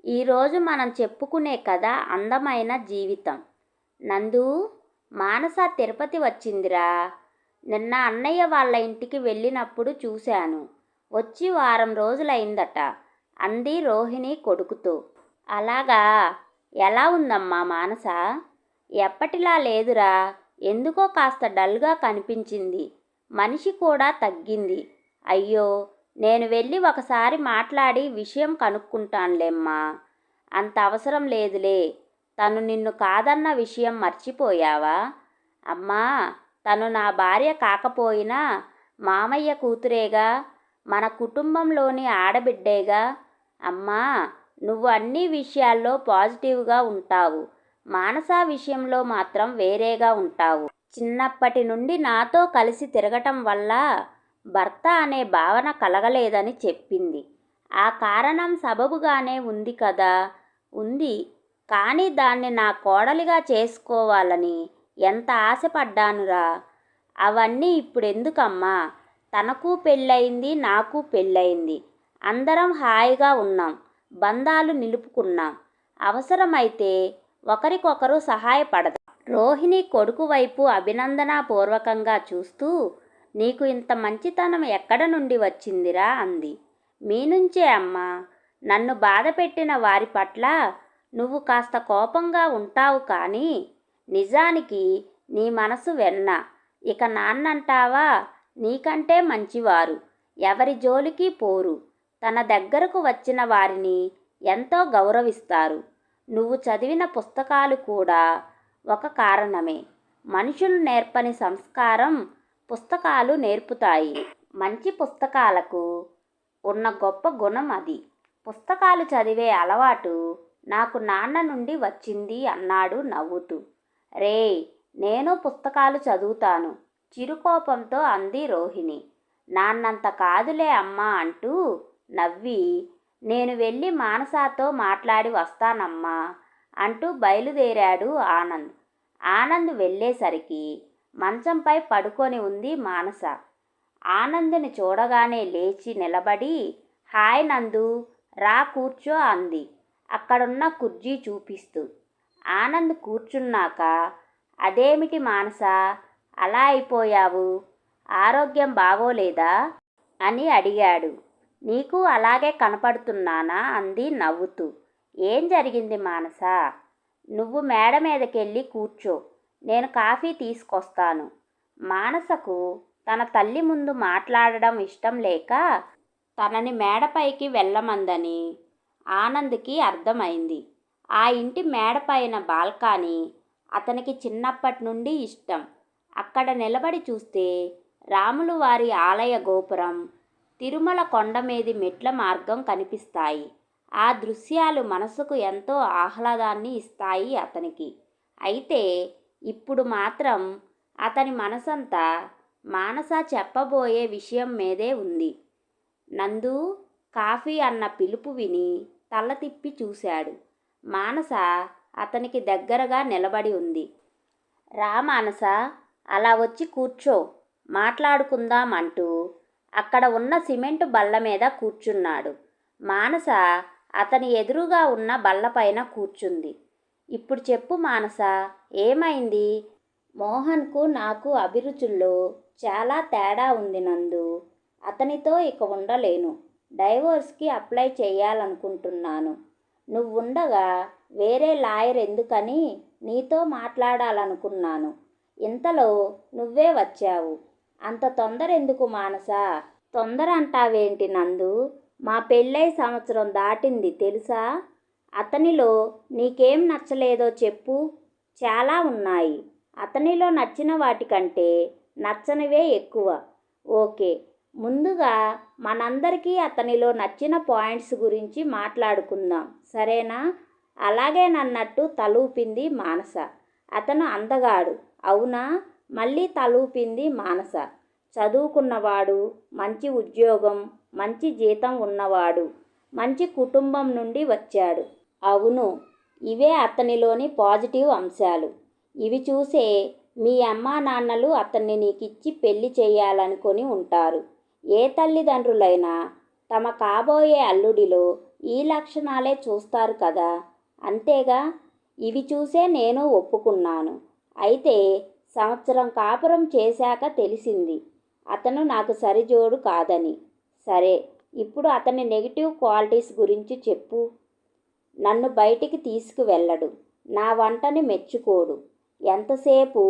ఈరోజు మనం చెప్పుకునే కథ అందమైన జీవితం. నందు, మానస తిరుపతి వచ్చిందిరా. నిన్న అన్నయ్య వాళ్ళ ఇంటికి వెళ్ళినప్పుడు చూశాను. వచ్చి వారం రోజులైందట అంది రోహిణి కొడుకుతో. అలాగా? ఎలా ఉందమ్మా మానస? ఎప్పటిలా లేదురా. ఎందుకో కాస్త డల్గా కనిపించింది. మనిషి కూడా తగ్గింది. అయ్యో, నేను వెళ్ళి ఒకసారి మాట్లాడి విషయం కనుక్కుంటానులేమ్మా. అంత అవసరం లేదులే. తను నిన్ను కాదన్న విషయం మర్చిపోయావా? అమ్మా, తను నా భార్య కాకపోయినా మామయ్య కూతురేగా, మన కుటుంబంలోని ఆడబిడ్డేగా. అమ్మా, నువ్వు అన్ని విషయాల్లో పాజిటివ్గా ఉంటావు. మానస విషయంలో మాత్రం వేరేగా ఉంటావు. చిన్నప్పటి నుండి నాతో కలిసి తిరగటం వల్ల భర్త అనే భావన కలగలేదని చెప్పింది. ఆ కారణం సబబుగానే ఉంది కదా. ఉంది. కానీ దాన్ని నా కోడలిగా చేసుకోవాలని ఎంత ఆశపడ్డానురా. అవన్నీ ఇప్పుడెందుకమ్మా? తనకు పెళ్ళయింది, నాకు పెళ్ళయింది. అందరం హాయిగా ఉన్నాం. బంధాలు నిలుపుకున్నాం. అవసరమైతే ఒకరికొకరు సహాయపడదాం. రోహిణి కొడుకు వైపు అభినందనాపూర్వకంగా చూస్తూ, నీకు ఇంత మంచితనం ఎక్కడ నుండి వచ్చిందిరా అంది. మీ నుంచే అమ్మా. నన్ను బాధ పెట్టిన వారి పట్ల నువ్వు కాస్త కోపంగా ఉంటావు, కానీ నిజానికి నీ మనసు వెన్న. ఇక నాన్నంటావా? నీకంటే మంచివారు. ఎవరి జోలికి పోరు. తన దగ్గరకు వచ్చిన వారిని ఎంతో గౌరవిస్తారు. నువ్వు చదివిన పుస్తకాలు కూడా ఒక కారణమే. మనుషులు నేర్పని సంస్కారం పుస్తకాలు నేర్పుతాయి. మంచి పుస్తకాలకు ఉన్న గొప్ప గుణం అది. పుస్తకాలు చదివే అలవాటు నాకు నాన్న నుండి వచ్చింది అన్నాడు నవ్వుతూ. రేయ్, నేను పుస్తకాలు చదువుతాను చిరుకోపంతో అంది రోహిణి. నాన్నంత కాదులే అమ్మా అంటూ నవ్వి, నేను వెళ్ళి మానసతో మాట్లాడి వస్తానమ్మా అంటూ బయలుదేరాడు ఆనంద్. ఆనంద్ వెళ్ళేసరికి మంచంపై పడుకొని ఉంది మానస. ఆనంద్ని చూడగానే లేచి నిలబడి, హాయ్ నందు, రా కూర్చో అంది అక్కడున్న కుర్చీ చూపిస్తూ. ఆనంద్ కూర్చున్నాక, అదేమిటి మానస, అలా అయిపోయావు? ఆరోగ్యం బాగోలేదా అని అడిగాడు. నీకు అలాగే కనపడుతున్నానా అంది నవ్వుతూ. ఏం జరిగింది మానస? నువ్వు మేడ మీదకెళ్ళి కూర్చో, నేను కాఫీ తీసుకొస్తాను. మానసకు తన తల్లి ముందు మాట్లాడడం ఇష్టం లేక తనని మేడపైకి వెళ్ళమందని ఆనంద్కి అర్థమైంది. ఆ ఇంటి మేడపైన బాల్కనీ అతనికి చిన్నప్పటి నుండి ఇష్టం. అక్కడ నిలబడి చూస్తే రాములు వారి ఆలయ గోపురం, తిరుమల కొండమీది మెట్ల మార్గం కనిపిస్తాయి. ఆ దృశ్యాలు మనసుకు ఎంతో ఆహ్లాదాన్ని ఇస్తాయి అతనికి. అయితే ఇప్పుడు మాత్రం అతని మనసంతా మానస చెప్పబోయే విషయం మీదే ఉంది. నందు, కాఫీ అన్న పిలుపు విని తల తిప్పి చూశాడు. మానస అతనికి దగ్గరగా నిలబడి ఉంది. రా మానస, అలా వచ్చి కూర్చో, మాట్లాడుకుందాం అంటూ అక్కడ ఉన్న సిమెంటు బల్ల మీద కూర్చున్నాడు. మానస అతని ఎదురుగా ఉన్న బల్లపైన కూర్చుంది. ఇప్పుడు చెప్పు మానస, ఏమైంది? మోహన్కు నాకు అభిరుచుల్లో చాలా తేడా ఉంది నందు. అతనితో ఇక ఉండలేను. డైవోర్స్కి అప్లై చేయాలనుకుంటున్నాను. నువ్వుండగా వేరే లాయర్ ఎందుకని నీతో మాట్లాడాలనుకున్నాను. ఇంతలో నువ్వే వచ్చావు. అంత తొందర ఎందుకు మానస? తొందర అంటావేంటి నందు? మా పెళ్ళై సంవత్సరం దాటింది తెలుసా? అతనిలో నీకేం నచ్చలేదో చెప్పు. చాలా ఉన్నాయి. అతనిలో నచ్చిన వాటికంటే నచ్చనివే ఎక్కువ. ఓకే, ముందుగా మనందరికీ అతనిలో నచ్చిన పాయింట్స్ గురించి మాట్లాడుకుందాం, సరేనా? అలాగే నన్నట్టు తలూపింది మానస. అతను అందగాడు, అవునా? మళ్ళీ తలూపింది మానస. చదువుకున్నవాడు, మంచి ఉద్యోగం, మంచి జీతం ఉన్నవాడు, మంచి కుటుంబం నుండి వచ్చాడు. అవును, ఇవే అతనిలోని పాజిటివ్ అంశాలు. ఇవి చూసే మీ అమ్మా నాన్నలు అతన్ని నీకిచ్చి పెళ్లి చేయాలనుకొని ఉంటారు. ఏ తల్లిదండ్రులైనా తమ కాబోయే అల్లుడిలో ఈ లక్షణాలే చూస్తారు కదా, అంతేగా. ఇవి చూసే నేను ఒప్పుకున్నాను. అయితే సంవత్సరం కాపురం చేశాక తెలిసింది అతను నాకు సరిజోడు కాదని. సరే, ఇప్పుడు అతని నెగిటివ్ క్వాలిటీస్ గురించి చెప్పు. నన్ను బయటికి తీసుకువెళ్ళడు, నా వంటని మెచ్చుకోడు, ఎంతసేపు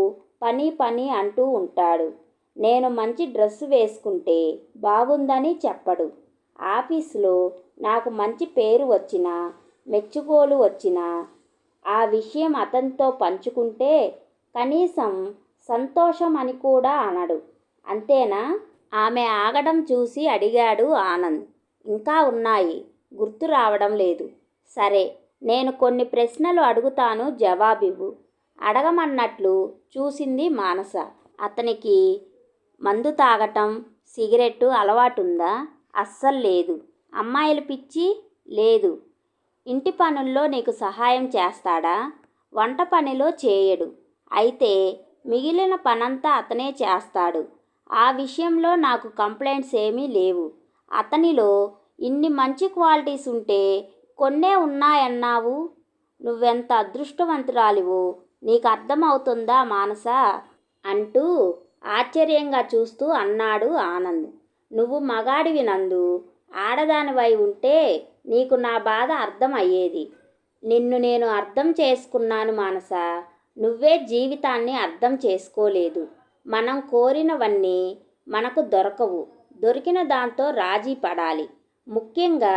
పని పని అంటూ ఉంటాడు. నేను మంచి డ్రెస్సు వేసుకుంటే బాగుందని చెప్పడు. ఆఫీసులో నాకు మంచి పేరు వచ్చినా, మెచ్చుకోలు వచ్చినా ఆ విషయం అతనితో పంచుకుంటే కనీసం సంతోషం అని కూడా అనడు. అంతేనా? ఆమె ఆగడం చూసి అడిగాడు ఆనంద్. ఇంకా ఉన్నాయి, గుర్తు రావడం లేదు. సరే, నేను కొన్ని ప్రశ్నలు అడుగుతాను, జవాబివ్వు. అడగమన్నట్లు చూసింది మానస. అతనికి మందు తాగటం, సిగరెట్టు అలవాటుందా? అస్సలు లేదు. అమ్మాయిల పిచ్చి? లేదు. ఇంటి పనుల్లో నీకు సహాయం చేస్తాడా? వంట పనిలో చేయడు. అయితే మిగిలిన పనంతా అతనే చేస్తాడు. ఆ విషయంలో నాకు కంప్లైంట్స్ ఏమీ లేవు. అతనిలో ఇన్ని మంచి క్వాలిటీస్ ఉంటే కొన్నే ఉన్నాయన్నావు. నువ్వెంత అదృష్టవంతురాలివో నీకు అర్థమవుతుందా మానస? అంటూ ఆశ్చర్యంగా చూస్తూ అన్నాడు ఆనంద్. నువ్వు మగాడివి నందు, ఆడదానివై ఉంటే నీకు నా బాధ అర్థం అయ్యేది. నిన్ను నేను అర్థం చేసుకున్నాను మానస. నువ్వే జీవితాన్ని అర్థం చేసుకోలేదు. మనం కోరినవన్నీ మనకు దొరకవు. దొరికిన దాంతో రాజీ పడాలి. ముఖ్యంగా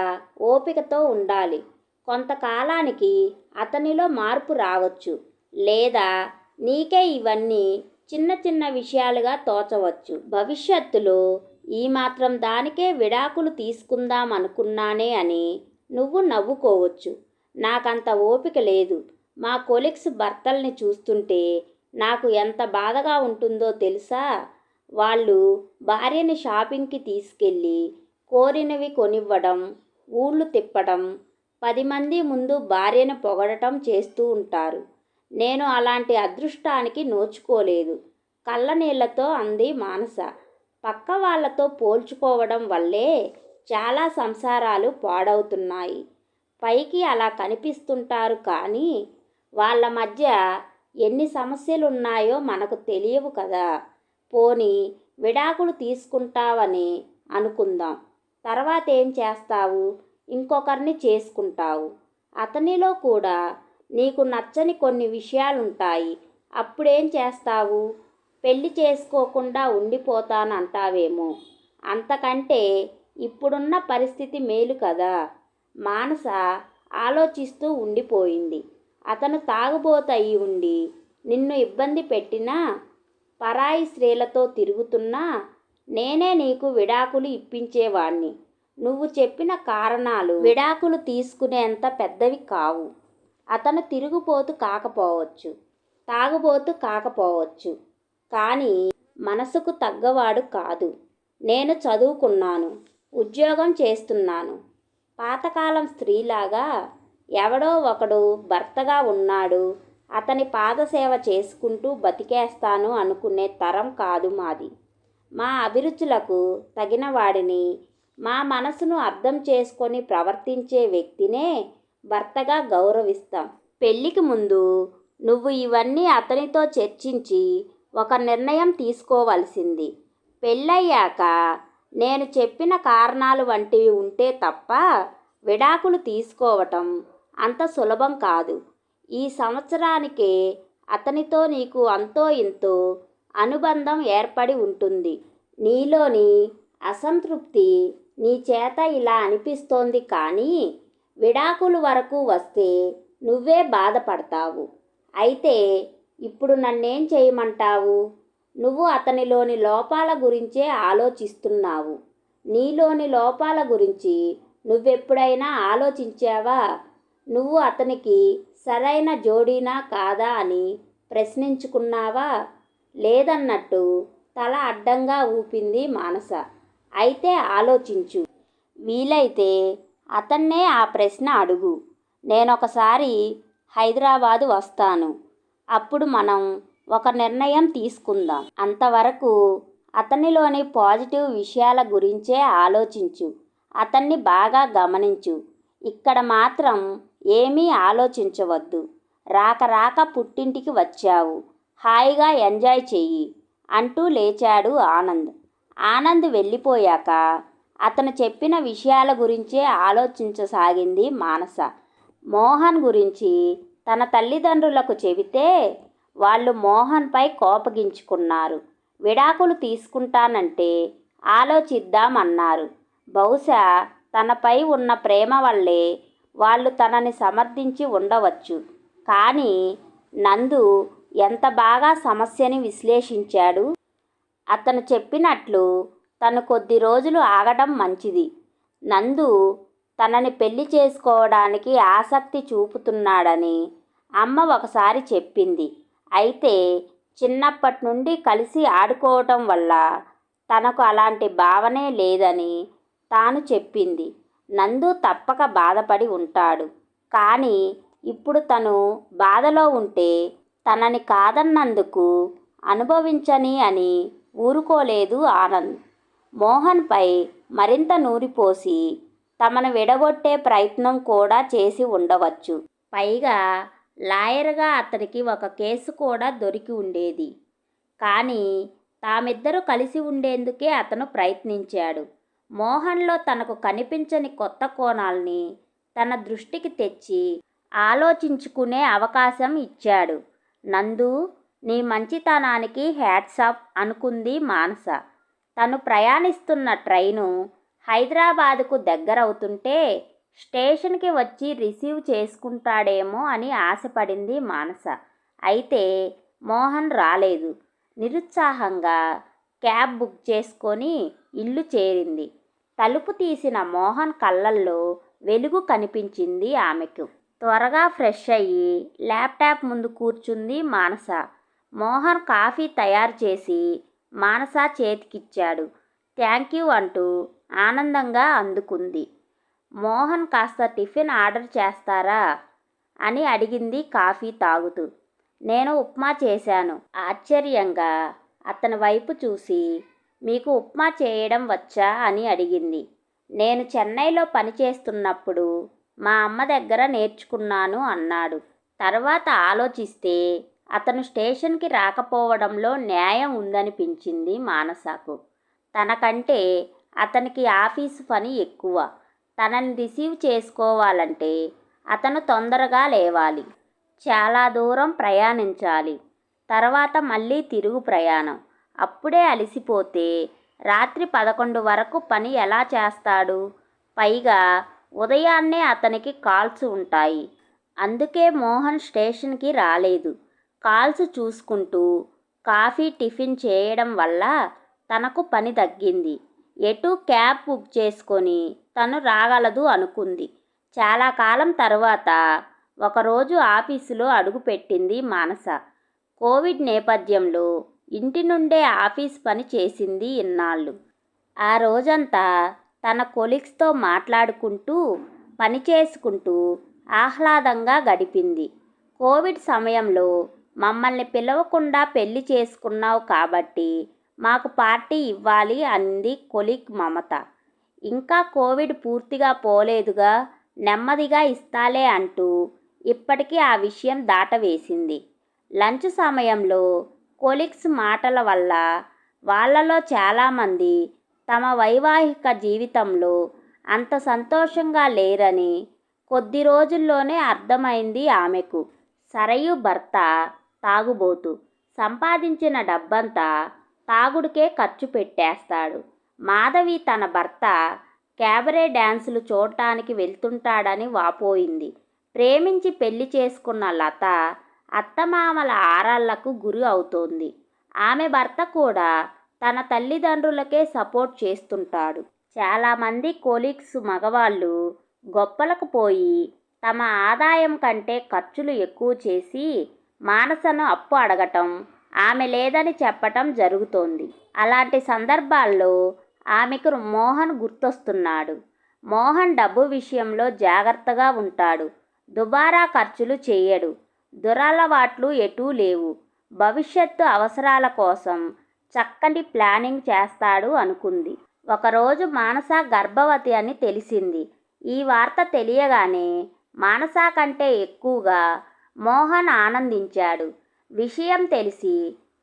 ఓపికతో ఉండాలి. కొంతకాలానికి అతనిలో మార్పు రావచ్చు, లేదా నీకే ఇవన్నీ చిన్న చిన్న విషయాలుగా తోచవచ్చు. భవిష్యత్తులో ఈ మాత్రం దానికే విడాకులు తీసుకుందాం అనుకున్నానే అని నువ్వు నవ్వుకోవచ్చు. నాకంత ఓపిక లేదు. మా కొలీగ్స్ భర్తల్ని చూస్తుంటే నాకు ఎంత బాధగా ఉంటుందో తెలుసా? వాళ్ళు భార్యని షాపింగ్కి తీసుకెళ్ళి కోరినవి కొనివ్వడం, ఊళ్ళు తిప్పడం, 10 మంది ముందు భార్యను పొగడటం చేస్తూ ఉంటారు. నేను అలాంటి అదృష్టానికి నోచుకోలేదు, కళ్ళనీళ్లతో అంది మానస. పక్క వాళ్ళతో పోల్చుకోవడం వల్లే చాలా సంసారాలు పాడవుతున్నాయి. పైకి అలా కనిపిస్తుంటారు కానీ వాళ్ళ మధ్య ఎన్ని సమస్యలున్నాయో మనకు తెలియవు కదా. పోనీ విడాకులు తీసుకుంటావని అనుకుందాం. తర్వాత ఏం చేస్తావు? ఇంకొకరిని చేసుకుంటావు. అతనిలో కూడా నీకు నచ్చని కొన్ని విషయాలుంటాయి. అప్పుడేం చేస్తావు? పెళ్లి చేసుకోకుండా ఉండిపోతానంటావేమో. అంతకంటే ఇప్పుడున్న పరిస్థితి మేలు కదా. మానస ఆలోచిస్తూ ఉండిపోయింది. అతను తాగుబోతయి ఉండి నిన్ను ఇబ్బంది పెట్టినా, పరాయి స్త్రీలతో తిరుగుతున్నా నేనే నీకు విడాకులు ఇప్పించేవాణ్ణి. నువ్వు చెప్పిన కారణాలు విడాకులు తీసుకునేంత పెద్దవి కావు. అతను తిరుగుబోతు కాకపోవచ్చు, తాగుబోతు కాకపోవచ్చు, కానీ మనసుకు తగ్గవాడు కాదు. నేను చదువుకున్నాను, ఉద్యోగం చేస్తున్నాను. పాతకాలం స్త్రీలాగా ఎవడో ఒకడు భర్తగా ఉన్నాడు, అతని పాదసేవ చేసుకుంటూ బతికేస్తాను అనుకునే తరం కాదు మాది. మా అభిరుచులకు తగిన వాడిని, మా మనసును అర్థం చేసుకొని ప్రవర్తించే వ్యక్తినే భర్తగా గౌరవిస్తాం. పెళ్ళికి ముందు నువ్వు ఇవన్నీ అతనితో చర్చించి ఒక నిర్ణయం తీసుకోవలసింది. పెళ్ళయ్యాక నేను చెప్పిన కారణాలు వంటివి ఉంటే తప్ప విడాకులు తీసుకోవటం అంత సులభం కాదు. ఈ సంవత్సరానికే అతనితో నీకు అంతో ఇంతో అనుబంధం ఏర్పడి ఉంటుంది. నీలోని అసంతృప్తి నీ చేత ఇలా అనిపిస్తోంది కానీ విడాకుల వరకు వస్తే నువ్వే బాధపడతావు. అయితే ఇప్పుడు నన్నేం చేయమంటావు? నువ్వు అతనిలోని లోపాల గురించే ఆలోచిస్తున్నావు. నీలోని లోపాల గురించి నువ్వెప్పుడైనా ఆలోచించావా? నువ్వు అతనికి సరైన జోడీనా కాదా అని ప్రశ్నించుకున్నావా? లేదన్నట్టు తల అడ్డంగా ఊపింది మానస. అయితే ఆలోచించు. వీలైతే అతన్నే ఆ ప్రశ్న అడుగు. నేనొకసారి హైదరాబాదు వస్తాను. అప్పుడు మనం ఒక నిర్ణయం తీసుకుందాం. అంతవరకు అతనిలోని పాజిటివ్ విషయాల గురించే ఆలోచించు. అతన్ని బాగా గమనించు. ఇక్కడ మాత్రం ఏమీ ఆలోచించవద్దు. రాక రాక పుట్టింటికి వచ్చావు, హాయిగా ఎంజాయ్ చెయ్యి అంటూ లేచాడు ఆనంద్. ఆనంద్ వెళ్ళిపోయాక అతను చెప్పిన విషయాల గురించే ఆలోచించసాగింది మానస. మోహన్ గురించి తన తల్లిదండ్రులకు చెబితే వాళ్ళు మోహన్పై కోపగించుకున్నారు. విడాకులు తీసుకుంటానంటే ఆలోచిద్దామన్నారు. బహుశా తనపై ఉన్న ప్రేమ వల్లే వాళ్ళు తనని సమర్థించి ఉండవచ్చు. కానీ నందు ఎంత బాగా సమస్యని విశ్లేషించాడు. అతను చెప్పినట్లు తను కొద్ది రోజులు ఆగడం మంచిది. నందు తనని పెళ్లి చేసుకోవడానికి ఆసక్తి చూపుతున్నాడని అమ్మ ఒకసారి చెప్పింది. అయితే చిన్నప్పటి నుండి కలిసి ఆడుకోవటం వల్ల తనకు అలాంటి భావనే లేదని తాను చెప్పింది. నందు తప్పక బాధపడి ఉంటాడు. కానీ ఇప్పుడు తను బాధలో ఉంటే తనని కాదన్నందుకు అనుభవించని అని ఊరుకోలేదు ఆనంద్. మోహన్పై మరింత నూరిపోసి తమను విడగొట్టే ప్రయత్నం కూడా చేసి ఉండవచ్చు. పైగా లాయర్గా అతనికి ఒక కేసు కూడా దొరికి ఉండేది. కానీ తామిద్దరూ కలిసి ఉండేందుకే అతను ప్రయత్నించాడు. మోహన్లో తనకు కనిపించని కొత్త కోణాల్ని తన దృష్టికి తెచ్చి ఆలోచించుకునే అవకాశం ఇచ్చాడు. నందు, నీ మంచితనానికి హ్యాట్స్ ఆఫ్ అనుకుంది మానస. తను ప్రయాణిస్తున్న ట్రైను హైదరాబాదుకు దగ్గరవుతుంటే స్టేషన్కి వచ్చి రిసీవ్ చేసుకుంటాడేమో అని ఆశపడింది మానస. అయితే మోహన్ రాలేదు. నిరుత్సాహంగా క్యాబ్ బుక్ చేసుకొని ఇల్లు చేరింది. తలుపు తీసిన మోహన్ కళ్ళల్లో వెలుగు కనిపించింది ఆమెకు. త్వరగా ఫ్రెష్ అయ్యి ల్యాప్టాప్ ముందు కూర్చుంది మానస. మోహన్ కాఫీ తయారు చేసి మానస చేతికిచ్చాడు. థ్యాంక్ యూ అంటూ ఆనందంగా అందుకుంది. మోహన్ కాస్త టిఫిన్ ఆర్డర్ చేస్తారా అని అడిగింది కాఫీ తాగుతూ. నేను ఉప్మా చేశాను. ఆశ్చర్యంగా అతని వైపు చూసి, మీకు ఉప్మా చేయడం వచ్చా అని అడిగింది. నేను చెన్నైలో పనిచేస్తున్నప్పుడు మా అమ్మ దగ్గర నేర్చుకున్నాను అన్నాడు. తర్వాత ఆలోచిస్తే అతను స్టేషన్కి రాకపోవడంలో న్యాయం ఉందనిపించింది మానసకు. తనకంటే అతనికి ఆఫీసు పని ఎక్కువ. తనని రిసీవ్ చేసుకోవాలంటే అతను తొందరగా లేవాలి, చాలా దూరం ప్రయాణించాలి, తర్వాత మళ్ళీ తిరుగు ప్రయాణం. అప్పుడే అలసిపోతే రాత్రి 11 వరకు పని ఎలా చేస్తాడు? పైగా ఉదయాన్నే అతనికి కాల్స్ ఉంటాయి. అందుకే మోహన్ స్టేషన్కి రాలేదు. కాల్స్ చూసుకుంటూ కాఫీ టిఫిన్ చేయడం వల్ల తనకు పని తగ్గింది. ఎటు క్యాబ్ బుక్ చేసుకొని తను రాగలదు అనుకుంది. చాలా కాలం తర్వాత ఒకరోజు ఆఫీసులో అడుగుపెట్టింది మానస. కోవిడ్ నేపథ్యంలో ఇంటి నుండే ఆఫీస్ పని చేసింది ఇన్నాళ్ళు. ఆ రోజంతా తన కొలీగ్స్తో మాట్లాడుకుంటూ పని చేసుకుంటూ ఆహ్లాదంగా గడిపింది. కోవిడ్ సమయంలో మమ్మల్ని పిలవకుండా పెళ్లి చేసుకున్నావు కాబట్టి మాకు పార్టీ ఇవ్వాలి అంది కొలీగ్ మమత. ఇంకా కోవిడ్ పూర్తిగా పోలేదుగా, నెమ్మదిగా ఇస్తాలే అంటూ ఇప్పటికీ ఆ విషయం దాటవేసింది. లంచ్ సమయంలో కొలీగ్స్ మాటల వల్ల వాళ్ళలో చాలామంది తమ వైవాహిక జీవితంలో అంత సంతోషంగా లేరని కొద్ది రోజుల్లోనే అర్థమైంది ఆమెకు. సరయు భర్త తాగుబోతు. సంపాదించిన డబ్బంతా తాగుడుకే ఖర్చు పెట్టేస్తాడు. మాధవి తన భర్త క్యాబరే డ్యాన్సులు చూడటానికి వెళ్తుంటాడని వాపోయింది. ప్రేమించి పెళ్లి చేసుకున్న లత అత్తమామల ఆరాళ్లకు గురి అవుతోంది. ఆమె భర్త కూడా తన తల్లిదండ్రులకే సపోర్ట్ చేస్తుంటాడు. చాలామంది కొలీగ్స్ మగవాళ్ళు గొప్పలకు పోయి తమ ఆదాయం కంటే ఖర్చులు ఎక్కువ చేసి మానసను అప్పు అడగటం, ఆమె లేదని చెప్పటం జరుగుతోంది. అలాంటి సందర్భాల్లో ఆమెకు మోహన్ గుర్తొస్తున్నాడు. మోహన్ డబ్బు విషయంలో జాగ్రత్తగా ఉంటాడు. దుబారా ఖర్చులు చేయడు. దురలవాట్లు ఎటూ లేవు. భవిష్యత్తు అవసరాల కోసం చక్కటి ప్లానింగ్ చేస్తాడు అనుకుంది. ఒకరోజు మానస గర్భవతి అని తెలిసింది. ఈ వార్త తెలియగానే మానస కంటే ఎక్కువగా మోహన్ ఆనందించాడు. విషయం తెలిసి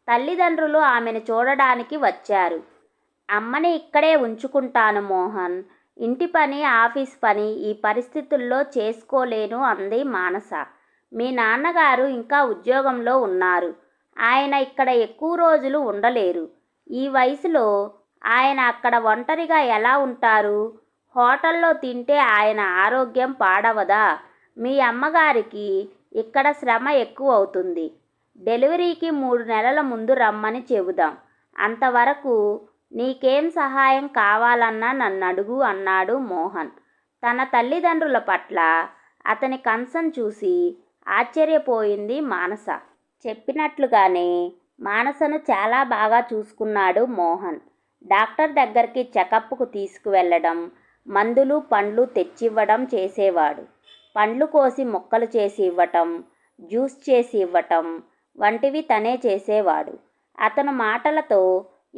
తల్లిదండ్రులు ఆమెను చూడడానికి వచ్చారు. అమ్మని ఇక్కడే ఉంచుకుంటాను మోహన్, ఇంటి పని ఆఫీస్ పని ఈ పరిస్థితుల్లో చేసుకోలేను అంది మానస. మీ నాన్నగారు ఇంకా ఉద్యోగంలో ఉన్నారు. ఆయన ఇక్కడ ఎక్కువ రోజులు ఉండలేరు. ఈ వయసులో ఆయన అక్కడ ఒంటరిగా ఎలా ఉంటారు? హోటల్లో తింటే ఆయన ఆరోగ్యం పాడవదా? మీ అమ్మగారికి ఇక్కడ శ్రమ ఎక్కువ అవుతుంది. డెలివరీకి 3 నెలల ముందు రమ్మని చెబుదాం. అంతవరకు నీకేం సహాయం కావాలన్నా నన్ను అడుగు అన్నాడు మోహన్. తన తల్లిదండ్రుల పట్ల అతని కన్సర్న్ చూసి ఆశ్చర్యపోయింది మానస. చెప్పినట్లుగానే మానసను చాలా బాగా చూసుకున్నాడు మోహన్. డాక్టర్ దగ్గరికి చెకప్కు తీసుకువెళ్ళడం, మందులు పండ్లు తెచ్చివ్వడం చేసేవాడు. పండ్లు కోసి ముక్కలు చేసి ఇవ్వటం, జ్యూస్ చేసి ఇవ్వటం వంటివి తనే చేసేవాడు. అతను మాటలతో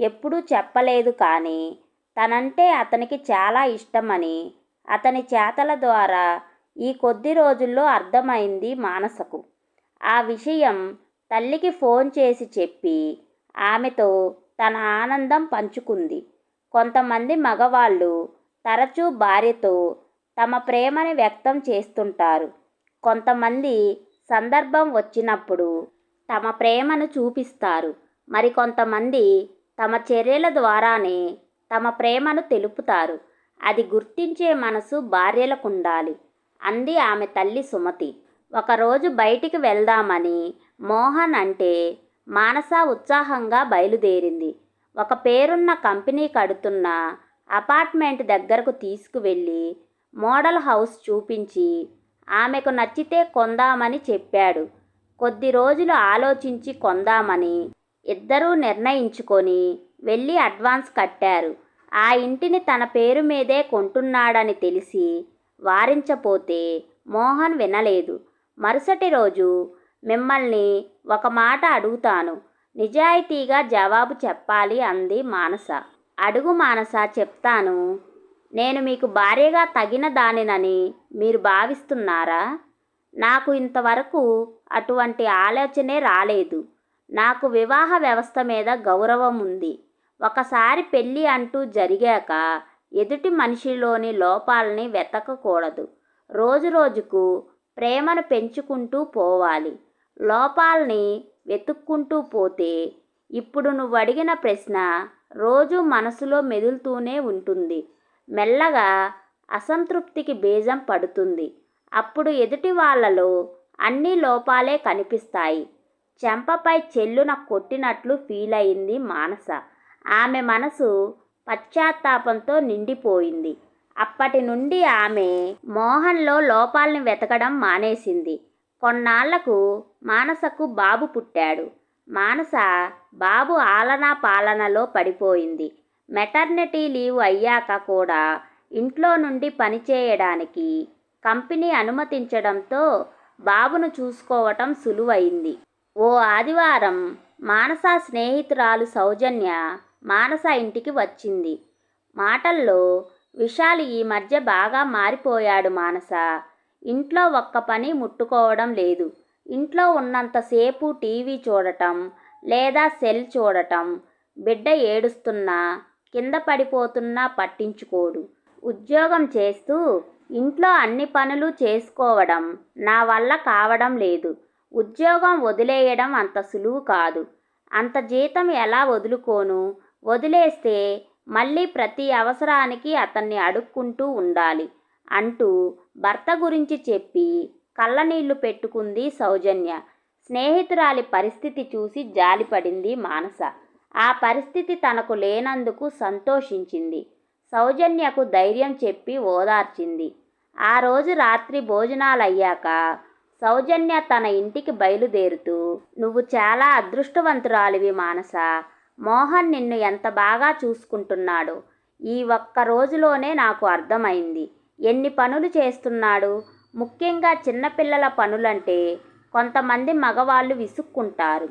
ఎప్పుడూ చెప్పలేదు కానీ తనంటే అతనికి చాలా ఇష్టమని అతని చేతల ద్వారా ఈ కొద్ది రోజుల్లో అర్థమైంది మానసకు. ఆ విషయం తల్లికి ఫోన్ చేసి చెప్పి ఆమెతో తన ఆనందం పంచుకుంది. కొంతమంది మగవాళ్ళు తరచూ భార్యతో తమ ప్రేమని వ్యక్తం చేస్తుంటారు. కొంతమంది సందర్భం వచ్చినప్పుడు తమ ప్రేమను చూపిస్తారు. మరికొంతమంది తమ చర్యల ద్వారానే తమ ప్రేమను తెలుపుతారు. అది గుర్తించే మనసు భార్యలకుండాలి అంది ఆమె తల్లి సుమతి. ఒకరోజు బయటికి వెళ్దామని మోహన్ అంటే మానస ఉత్సాహంగా బయలుదేరింది. ఒక పేరున్న కంపెనీ కడుతున్న అపార్ట్మెంట్ దగ్గరకు తీసుకువెళ్ళి మోడల్ హౌస్ చూపించి ఆమెకు నచ్చితే కొందామని చెప్పాడు. కొద్ది రోజులు ఆలోచించి కొందామని ఇద్దరూ నిర్ణయించుకొని వెళ్ళి అడ్వాన్స్ కట్టారు. ఆ ఇంటిని తన పేరు మీదే కొంటున్నాడని తెలిసి వారించపోతే మోహన్ వినలేదు. మరుసటి రోజు మిమ్మల్ని ఒక మాట అడుగుతాను, నిజాయితీగా జవాబు చెప్పాలి అంది మానస. అడుగు మానస, చెప్తాను. నేను మీకు భార్యగా తగిన దానినని మీరు భావిస్తున్నారా? నాకు ఇంతవరకు అటువంటి ఆలోచనే రాలేదు. నాకు వివాహ వ్యవస్థ మీద గౌరవం ఉంది. ఒకసారి పెళ్ళి అంటూ జరిగాక ఎదుటి మనిషిలోని లోపాలని వెతకకూడదు. రోజు రోజుకు ప్రేమను పెంచుకుంటూ పోవాలి. లోపాలని వెతుక్కుంటూ పోతే ఇప్పుడు నువ్వు అడిగిన ప్రశ్న రోజు మనసులో మెదులుతూనే ఉంటుంది. మెల్లగా అసంతృప్తికి బీజం పడుతుంది. అప్పుడు ఎదుటి వాళ్ళలో అన్ని లోపాలే కనిపిస్తాయి. చెంపపై చెల్లున కొట్టినట్లు ఫీల్ అయింది మానస. ఆమె మనసు పశ్చాత్తాపంతో నిండిపోయింది. అప్పటి నుండి ఆమె మోహన్లో లోపాలని వెతకడం మానేసింది. కొన్నాళ్లకు మానసకు బాబు పుట్టాడు. మానస బాబు ఆలనా పాలనలో పడిపోయింది. మెటర్నిటీ లీవ్ అయ్యాక కూడా ఇంట్లో నుండి పనిచేయడానికి కంపెనీ అనుమతించడంతో బాబును చూసుకోవటం సులువైంది. ఓ ఆదివారం మానస స్నేహితురాలు సౌజన్య మానస ఇంటికి వచ్చింది. మాటల్లో విశాల్ ఈ మధ్య బాగా మారిపోయాడు మానస. ఇంట్లో ఒక్క పని ముట్టుకోవడం లేదు. ఇంట్లో ఉన్నంతసేపు టీవీ చూడటం లేదా సెల్ చూడటం. బిడ్డ ఏడుస్తున్నా కింద పడిపోతున్నా పట్టించుకోడు. ఉద్యోగం చేస్తూ ఇంట్లో అన్ని పనులు చేసుకోవడం నా వల్ల కావడం లేదు. ఉద్యోగం వదిలేయడం అంత సులువు కాదు. అంత జీతం ఎలా వదులుకోను? వదిలేస్తే మళ్ళీ ప్రతి అవసరానికి అతన్ని అడుక్కుంటూ ఉండాలి అంటూ భర్త గురించి చెప్పి కళ్ళనీళ్లు పెట్టుకుంది సౌజన్య. స్నేహితురాలి పరిస్థితి చూసి జాలిపడింది మానస. ఆ పరిస్థితి తనకు లేనందుకు సంతోషించింది. సౌజన్యకు ధైర్యం చెప్పి ఓదార్చింది. ఆ రోజు రాత్రి భోజనాలయ్యాక సౌజన్య తన ఇంటికి బయలుదేరుతూ, నువ్వు చాలా అదృష్టవంతురాలివి మానస. మోహన్ నిన్ను ఎంత బాగా చూసుకుంటున్నాడో ఈ ఒక్క రోజులోనే నాకు అర్థమైంది. ఎన్ని పనులు చేస్తున్నాడు. ముఖ్యంగా చిన్నపిల్లల పనులంటే కొంతమంది మగవాళ్ళు విసుక్కుంటారు.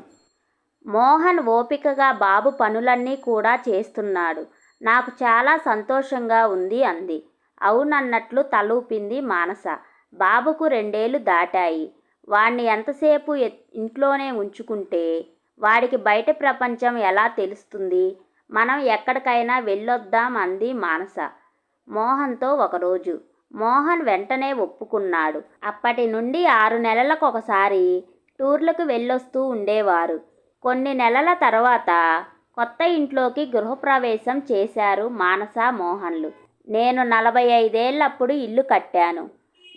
మోహన్ ఓపికగా బాబు పనులన్నీ కూడా చేస్తున్నాడు. నాకు చాలా సంతోషంగా ఉంది అంది. అవునన్నట్లు తలూపింది మానస. బాబుకు 2 ఏళ్లు దాటాయి. వాణ్ణి ఎంతసేపు ఇంట్లోనే ఉంచుకుంటే వాడికి బయట ప్రపంచం ఎలా తెలుస్తుంది? మనం ఎక్కడికైనా వెళ్ళొద్దాం అంది మానస మోహన్తో ఒకరోజు. మోహన్ వెంటనే ఒప్పుకున్నాడు. అప్పటి నుండి 6 నెలలకొకసారి టూర్లకు వెళ్ళొస్తూ ఉండేవారు. కొన్ని నెలల తర్వాత కొత్త ఇంట్లోకి గృహప్రవేశం చేశారు మానస, మోహన్లు. నేను 45 ఏళ్ళప్పుడు ఇల్లు కట్టాను.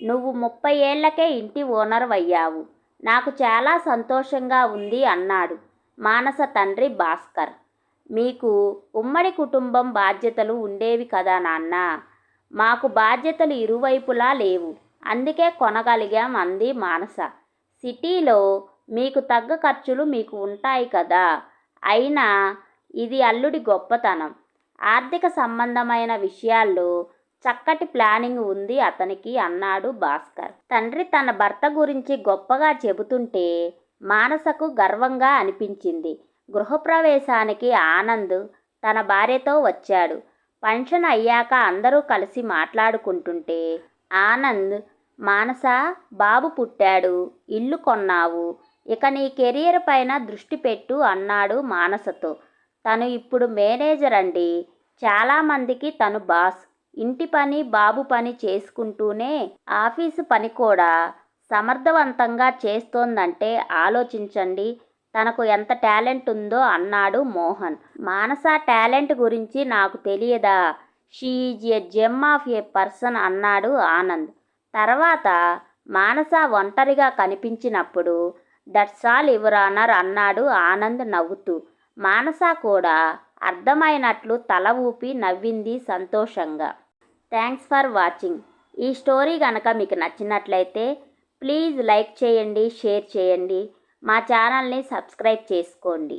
నువ్వు 30 ఏళ్లకే ఇంటి ఓనర్వయ్యావు. నాకు చాలా సంతోషంగా ఉంది అన్నాడు మానస తండ్రి భాస్కర్. మీకు ఉమ్మడి కుటుంబం బాధ్యతలు ఉండేవి కదా నాన్న. మాకు బాధ్యతలు ఇరువైపులా లేవు. అందుకే కొనగలిగాం అంది మానస. సిటీలో మీకు తగ్గ ఖర్చులు మీకు ఉంటాయి కదా. అయినా ఇది అల్లుడి గొప్పతనం. ఆర్థిక సంబంధమైన విషయాల్లో చక్కటి ప్లానింగ్ ఉంది అతనికి అన్నాడు భాస్కర్. తండ్రి తన భర్త గురించి గొప్పగా చెబుతుంటే మానసకు గర్వంగా అనిపించింది. గృహప్రవేశానికి ఆనంద్ తన భార్యతో వచ్చాడు. ఫంక్షన్ అయ్యాక అందరూ కలిసి మాట్లాడుకుంటుంటే ఆనంద్, మానస, బాబు పుట్టాడు, ఇల్లు కొన్నావు, ఇక నీ కెరియర్ పైన దృష్టి పెట్టు అన్నాడు మానసతో. తను ఇప్పుడు మేనేజర్ అండి. చాలామందికి తను బాస్. ఇంటి పని, బాబు పని చేసుకుంటూనే ఆఫీసు పని కూడా సమర్థవంతంగా చేస్తోందంటే ఆలోచించండి తనకు ఎంత టాలెంట్ ఉందో అన్నాడు మోహన్. మానస టాలెంట్ గురించి నాకు తెలియదా? She is a gem of A person అన్నాడు ఆనంద్. తర్వాత మానస ఒంటరిగా కనిపించినప్పుడు దట్స్ ఆల్ యువర్ ఆనర్ అన్నాడు ఆనంద్ నవ్వుతూ. మానస కూడా అర్థమైనట్లు తల ఊపి నవ్వింది సంతోషంగా. Thanks for watching. ఈ స్టోరీ కనుక మీకు నచ్చినట్లయితే ప్లీజ్ లైక్ చేయండి, షేర్ చేయండి, మా ఛానల్ని సబ్స్క్రైబ్ చేసుకోండి.